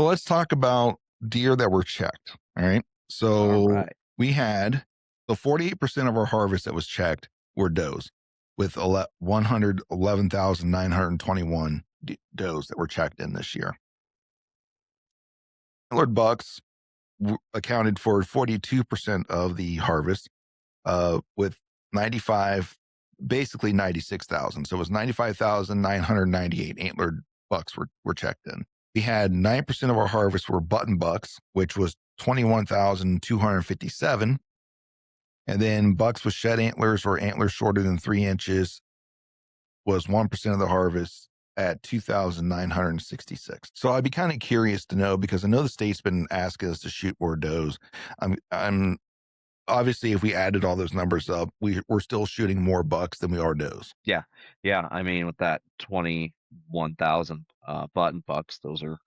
So let's talk about deer that were checked. All right. All So right. we had the 48% of our harvest that was checked were does, with 111,921 does that were checked in this year. Antlered bucks accounted for 42% of the harvest, with 95, basically 96,000. So it was 95,998 antlered bucks were checked in. We had 9% of our harvest were button bucks, which was 21,257. And then bucks with shed antlers or antlers shorter than 3 inches was 1% of the harvest at 2,966. So I'd be kind of curious to know, because I know the state's been asking us to shoot more does. I'm obviously, if we added all those numbers up, we're still shooting more bucks than we are does. Yeah. Yeah. I mean, with that 21,000 button bucks, those are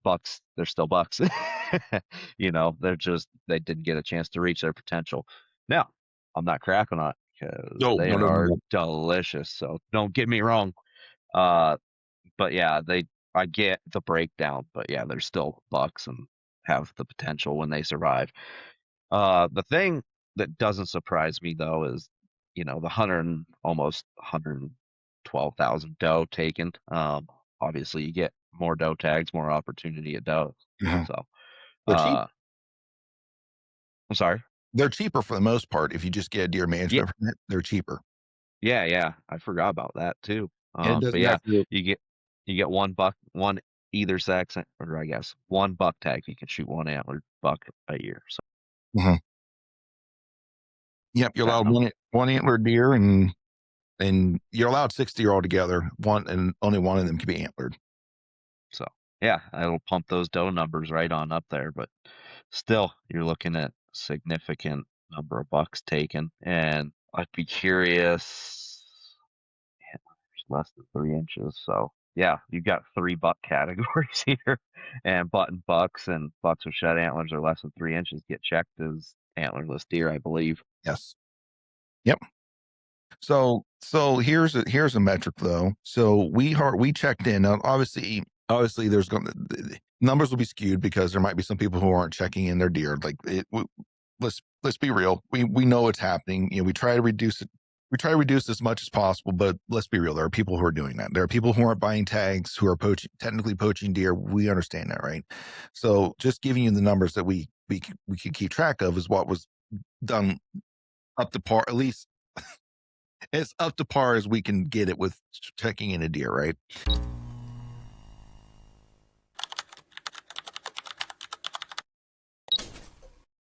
bucks. They're still bucks. They didn't get a chance to reach their potential. Now, I'm not cracking on it because No, they no, no, are no. delicious. So don't get me wrong. Uh, but yeah, I get the breakdown, but yeah, they're still bucks and have the potential when they survive. The thing that doesn't surprise me though is, the almost 112,000 doe taken. Obviously you get more doe tags, more opportunity at doe. Uh-huh. So, They're cheap. uh, I'm sorry. They're cheaper for the most part. If you just get a deer Yeah, management permit, they're cheaper. yeah, yeah. I forgot about that too. And it But doesn't yeah, have to. you get you get one buck, one either sex, or I guess one buck tag. You can shoot one antlered buck a year. So Uh-huh. Yep, you're that allowed number. one antlered deer, and you're allowed 60 altogether. One, and only one of them can be antlered. So yeah, it'll pump those doe numbers right on up there. But still, you're looking at significant number of bucks taken, and I'd be curious. There's less than 3 inches, so yeah, you've got three buck categories here, and button bucks and bucks with shed antlers are less than 3 inches get checked as antlerless deer, I believe. Yes. Yep. So here's a metric though. So we checked in. Now, obviously there's going to numbers will be skewed because there might be some people who aren't checking in their deer. Let's be real. We know what's happening. We try to reduce it. We try to reduce as much as possible, but let's be real. There are people who are doing that. There are people who aren't buying tags, who are technically poaching deer. We understand that, right? So just giving you the numbers that we can keep track of is what was done up to par, at least as up to par as we can get it with checking in a deer, right?